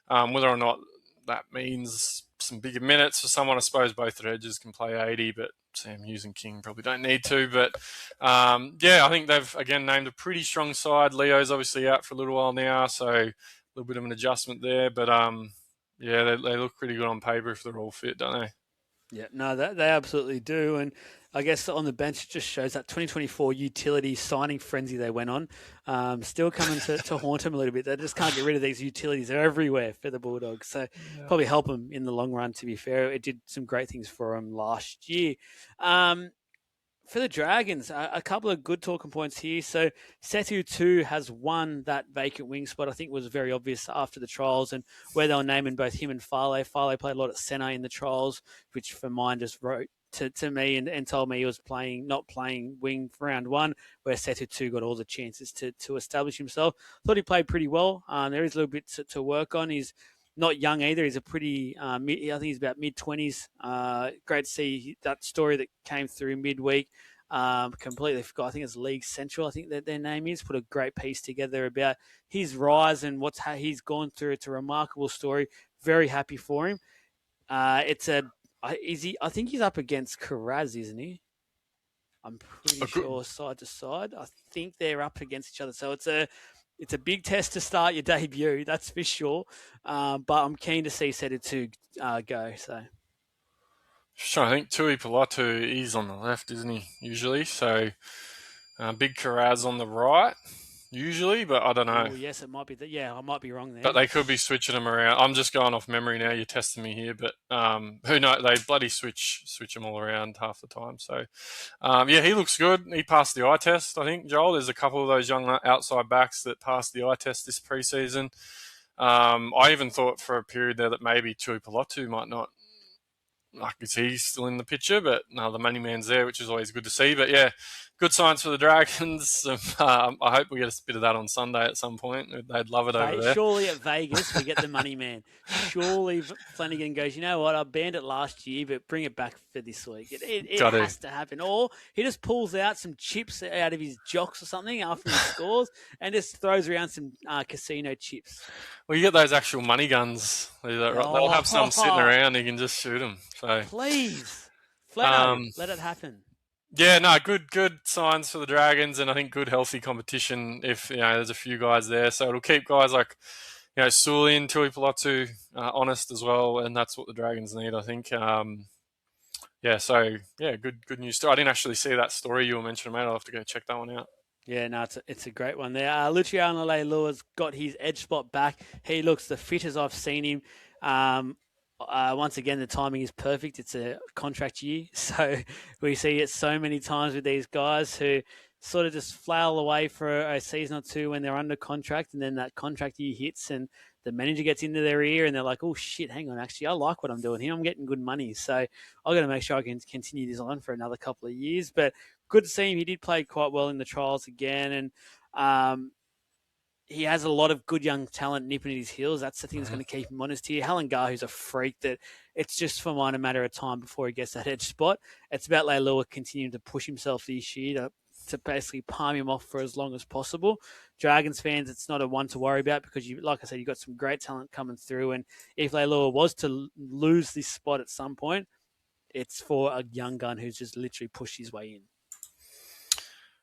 whether or not that means some bigger minutes for someone, I suppose both their edges can play 80, but Sam Hughes and King probably don't need to. But yeah, I think they've again named a pretty strong side. Leo's obviously out for a little while now, so a little bit of an adjustment there. But yeah, they look pretty good on paper if they're all fit, don't they? Yeah, no, they absolutely do. And I guess on the bench, it just shows that 2024 utility signing frenzy they went on. Still coming to haunt them a little bit. They just can't get rid of these utilities. They're everywhere for the Bulldogs. So probably help them in the long run, to be fair. It did some great things for them last year. For the Dragons, a couple of good talking points here. So Setu 2 has won that vacant wing spot. I think it was very obvious after the trials and where they were naming both him and Farley. Farley played a lot at centre in the trials, which for mine just wrote to me and told me he was not playing wing for round 1, where Setu 2 got all the chances to establish himself. Thought he played pretty well. There is a little bit to work on. He's not young either. He's a pretty, I think he's about mid-20s. Great to see that story that came through midweek. Completely forgot. I think it's League Central, I think that their name is. Put a great piece together about his rise and how he's gone through. It's a remarkable story. Very happy for him. I think he's up against Karaz, isn't he? I'm pretty sure side to side. I think they're up against each other. So it's a big test to start your debut, that's for sure. But I'm keen to see Setu 2 go. So Just trying to think, Tui Pilatu, he's on the left, isn't he, usually? So, Big Karaz on the right, usually, but I don't know. Oh, yes, it might be. Yeah, I might be wrong there. But they could be switching them around. I'm just going off memory now. You're testing me here, but who knows? They bloody switch them all around half the time. So, yeah, he looks good. He passed the eye test, I think, Joel. There's a couple of those young outside backs that passed the eye test this preseason. I even thought for a period there that maybe Tui Pilatu might not. Like, is he still in the picture? But no, the money man's there, which is always good to see. But yeah, good signs for the Dragons. I hope we get a bit of that on Sunday at some point. They'd love it over there. Surely at Vegas we get the money man. Surely Flanagan goes, you know what, I banned it last year, but bring it back for this week. It has to happen. Or he just pulls out some chips out of his jocks or something after he scores and just throws around some casino chips. Well, you get those actual money guns. They'll have some sitting around. You can just shoot them. So please, Flano, let it happen. Yeah, no, good signs for the Dragons, and I think good healthy competition. If there's a few guys there, so it'll keep guys like Sulin, Tui Pilatu honest as well, and that's what the Dragons need, I think. Good news story. I didn't actually see that story you were mentioning, mate. I'll have to go check that one out. Yeah, no, it's a great one there. Luciano Leilua's got his edge spot back. He looks the fit as I've seen him. Once again, the timing is perfect. It's a contract year, so we see it so many times with these guys who sort of just flail away for a season or two when they're under contract, and then that contract year hits and the manager gets into their ear and they're like, oh, shit, hang on, actually, I like what I'm doing here. I'm getting good money, so I've got to make sure I can continue this on for another couple of years. But good to see him. He did play quite well in the trials again, and he has a lot of good young talent nipping at his heels. That's the thing that's going to keep him honest here. Halengar, who's a freak, that it's just for mine a matter of time before he gets that edge spot. It's about Leilua continuing to push himself this year to basically palm him off for as long as possible. Dragons fans, it's not a one to worry about because, like I said, you've got some great talent coming through. And if Leilua was to lose this spot at some point, it's for a young gun who's just literally pushed his way in.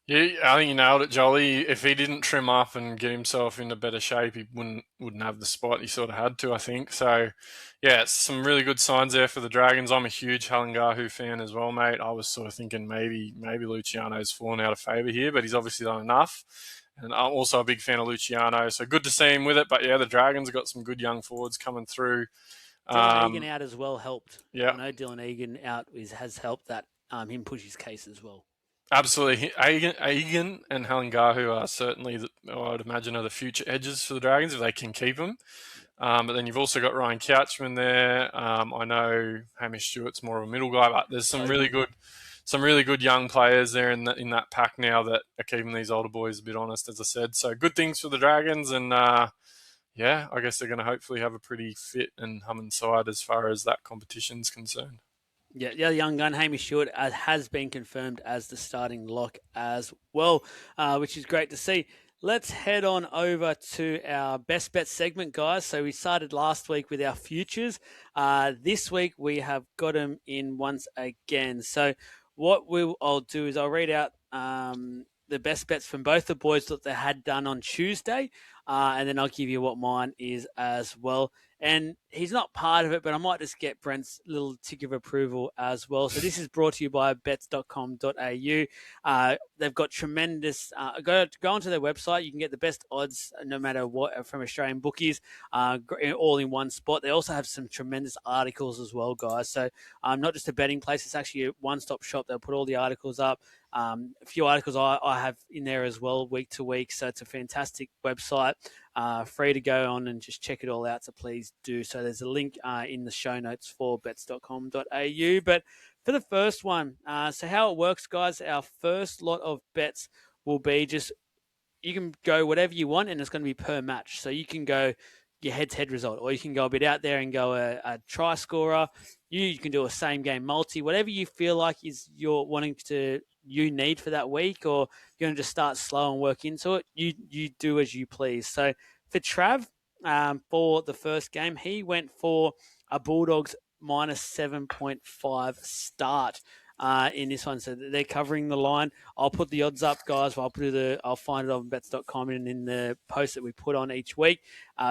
Yeah, I think you nailed it, Jolie. If he didn't trim up and get himself into better shape, he wouldn't have the spot. He sort of had to, I think. So, yeah, it's some really good signs there for the Dragons. I'm a huge Halengahu fan as well, mate. I was sort of thinking maybe Luciano's fallen out of favour here, but he's obviously done enough. And I'm also a big fan of Luciano, so good to see him with it. But yeah, the Dragons have got some good young forwards coming through. Dylan Egan out as well helped. Yeah, I know Dylan Egan out has helped that him push his case as well. Absolutely. Egan and Halengahu are certainly, I would imagine, are the future edges for the Dragons if they can keep them. But then you've also got Ryan Couchman there. I know Hamish Stewart's more of a middle guy, but there's some really good young players there in that pack now that are keeping these older boys a bit honest, as I said. So good things for the Dragons, and I guess they're going to hopefully have a pretty fit and humming side as far as that competition's concerned. Yeah, the other young gun, Hamish Stewart, has been confirmed as the starting lock as well, which is great to see. Let's head on over to our best bet segment, guys. So we started last week with our futures. This week we have got them in once again. So what I'll do is I'll read out the best bets from both the boys that they had done on Tuesday, and then I'll give you what mine is as well. And he's not part of it, but I might just get Brent's little tick of approval as well. So this is brought to you by bets.com.au. They've got tremendous... go onto their website. You can get the best odds no matter what from Australian bookies, all in one spot. They also have some tremendous articles as well, guys. So not just a betting place. It's actually a one-stop shop. They'll put all the articles up. A few articles I have in there as well, week to week. So it's a fantastic website. Free to go on and just check it all out, so please do. So there's a link in the show notes for bets.com.au. But for the first one, so how it works, guys, our first lot of bets will be just, you can go whatever you want, and it's going to be per match. So you can go your head-to-head result, or you can go a bit out there and go a try scorer. You can do a same-game multi, whatever you feel like is you need for that week, or you're going to just start slow and work into it, you do as you please. So for Trav, for the first game, he went for a Bulldogs minus 7.5 start. in this one. So they're covering the line. I'll put the odds up, guys. I'll find it on bets.com and in the post that we put on each week.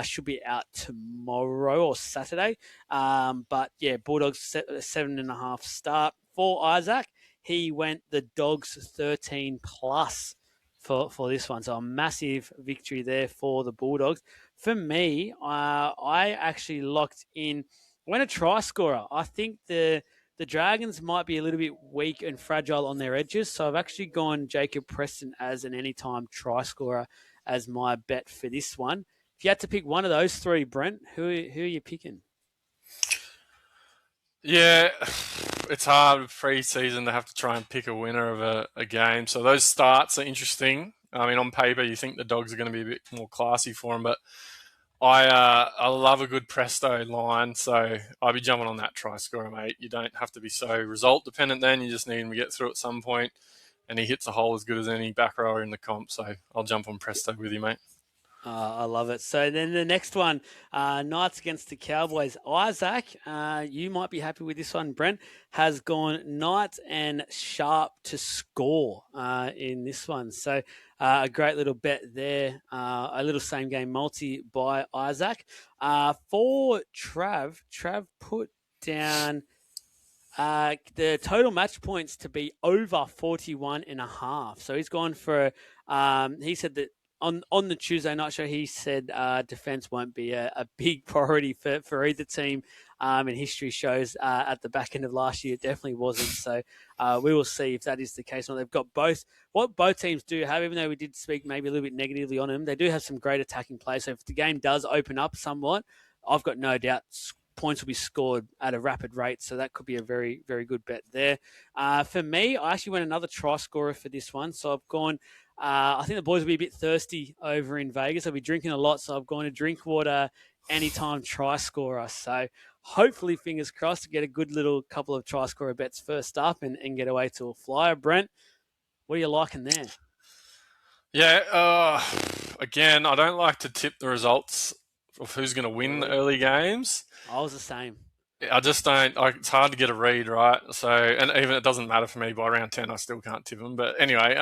Should be out tomorrow or Saturday. But yeah, Bulldogs 7.5 start for Isaac. He went the Dogs 13 plus for this one. So a massive victory there for the Bulldogs. For me, I actually locked in. When a try scorer, I think the Dragons might be a little bit weak and fragile on their edges. So I've actually gone Jacob Preston as an anytime try scorer as my bet for this one. If you had to pick one of those three, Brent, who are you picking? Yeah, it's hard pre-season to have to try and pick a winner of a game. So those starts are interesting. I mean, on paper, you think the Dogs are going to be a bit more classy for them, but I love a good Presto line, so I'll be jumping on that try scorer, mate. You don't have to be so result dependent then. You just need him to get through at some point, and he hits a hole as good as any back rower in the comp. So I'll jump on Presto with you, mate. I love it. So then the next one, Knights against the Cowboys. Isaac, you might be happy with this one. Brent has gone Knights and Sharp to score in this one. So a great little bet there. A little same game multi by Isaac. For Trav put down the total match points to be over 41.5. So he's gone for, he said that on the Tuesday night show, he said defence won't be a big priority for either team. And history shows at the back end of last year, it definitely wasn't. So we will see if that is the case. They've got both. What both teams do have, even though we did speak maybe a little bit negatively on them, they do have some great attacking play. So if the game does open up somewhat, I've got no doubt points will be scored at a rapid rate. So that could be a very, very good bet there. For me, I actually went another try scorer for this one. So I've gone... I think the boys will be a bit thirsty over in Vegas. They'll be drinking a lot, so I've gone to Drinkwater anytime try scorer. So hopefully, fingers crossed, to get a good little couple of try scorer bets first up and get away to a flyer. Brent, what are you liking there? Yeah, again, I don't like to tip the results of who's going to win the early games. I was the same. I just don't. It's hard to get a read, right? So, and even it doesn't matter for me. By round 10, I still can't tip them. But anyway,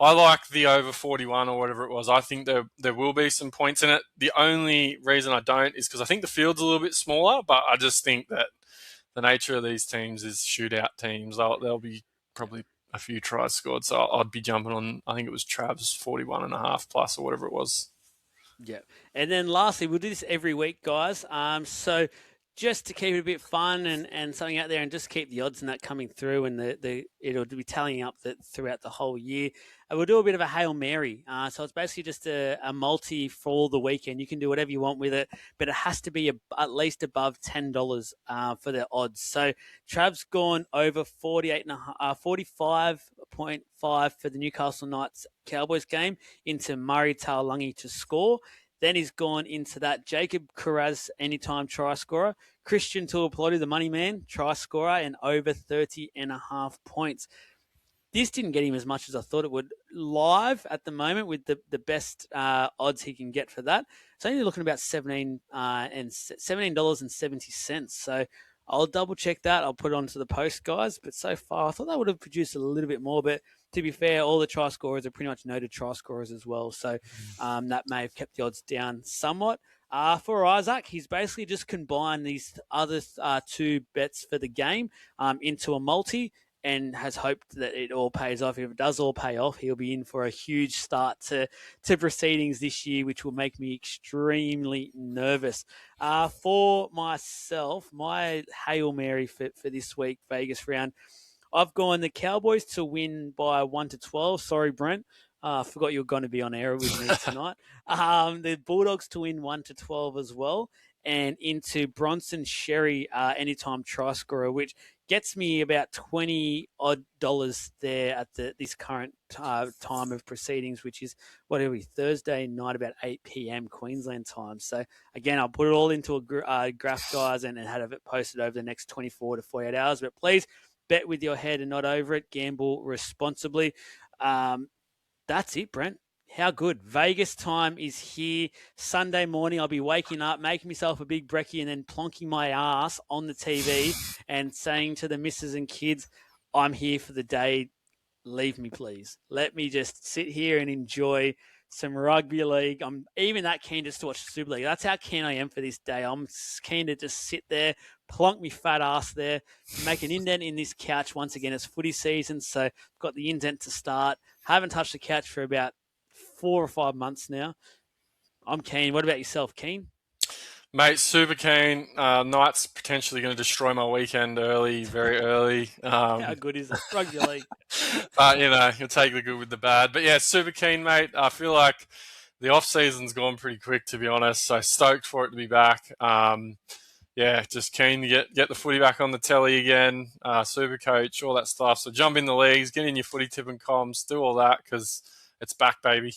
I like the over 41 or whatever it was. I think there will be some points in it. The only reason I don't is because I think the field's a little bit smaller, but I just think that the nature of these teams is shootout teams. There'll be probably a few tries scored. So I'd be jumping on, I think it was Trav's 41.5 plus or whatever it was. Yeah. And then lastly, we'll do this every week, guys. So just to keep it a bit fun and something out there and just keep the odds and that coming through and it'll be tallying up throughout the whole year. We'll do a bit of a Hail Mary. So it's basically just a multi for the weekend. You can do whatever you want with it, but it has to be at least above $10 for the odds. So Trav's gone over 45.5 for the Newcastle Knights Cowboys game into Murray Taulagi to score. Then he's gone into that Jacob Carraz anytime try scorer. Christian Tuipulotu, the money man, try scorer, and over 30.5 points. This didn't get him as much as I thought it would. Live at the moment with the best odds he can get for that, it's only looking about $17.70. So I'll double check that. I'll put it onto the post, guys. But so far, I thought that would have produced a little bit more. But to be fair, all the try scorers are pretty much noted try scorers as well. So that may have kept the odds down somewhat. For Isaac, he's basically just combined these other two bets for the game into a multi and has hoped that it all pays off. If it does all pay off, he'll be in for a huge start to proceedings this year, which will make me extremely nervous. For myself, my Hail Mary for this week, Vegas round, I've gone the Cowboys to win by 1-12. Sorry, Brent. I forgot you were going to be on air with me tonight. The Bulldogs to win 1-12 as well. And into Bronson Sherry anytime try scorer, which gets me about $20 odd there at this current time of proceedings, which is Thursday night about 8 p.m. Queensland time. So again, I'll put it all into a graph, guys, and have it posted over the next 24 to 48 hours. But please bet with your head and not over it. Gamble responsibly. That's it, Brent. How good. Vegas time is here. Sunday morning, I'll be waking up, making myself a big brekkie, and then plonking my ass on the TV and saying to the missus and kids, I'm here for the day. Leave me, please. Let me just sit here and enjoy some rugby league. I'm even that keen just to watch the Super League. That's how keen I am for this day. I'm keen to just sit there, plonk me fat ass there, make an indent in this couch once again. It's footy season, so I've got the indent to start. Haven't touched the couch for about 4 or 5 months now. I'm keen. What about yourself, keen? Mate, super keen. Knights potentially going to destroy my weekend very early. How good is it? Rugby league. But, you'll take the good with the bad. But, yeah, super keen, mate. I feel like the off-season's gone pretty quick, to be honest. So stoked for it to be back. Just keen to get the footy back on the telly again, Supercoach, all that stuff. So jump in the leagues, get in your footy tipping comms, do all that because it's back, baby.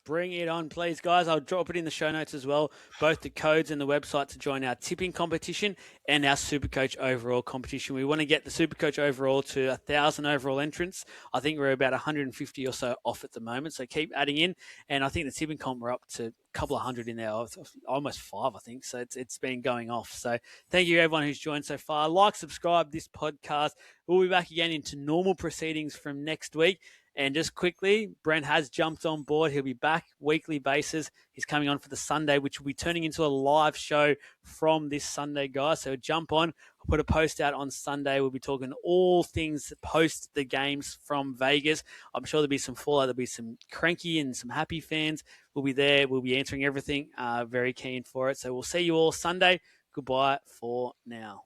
Bring it on, please, guys. I'll drop it in the show notes as well, both the codes and the website to join our tipping competition and our Supercoach overall competition. We want to get the Supercoach overall to 1,000 overall entrants. I think we're about 150 or so off at the moment, so keep adding in. And I think the tipping comp, we're up to a couple of hundred in there, almost 5, I think. So it's been going off. So thank you, everyone who's joined so far. Like, subscribe this podcast. We'll be back again into normal proceedings from next week. And just quickly, Brent has jumped on board. He'll be back weekly basis. He's coming on for the Sunday, which will be turning into a live show from this Sunday, guys. So jump on. I'll put a post out on Sunday. We'll be talking all things post the games from Vegas. I'm sure there'll be some fallout. There'll be some cranky and some happy fans. We'll be there. We'll be answering everything. Very keen for it. So we'll see you all Sunday. Goodbye for now.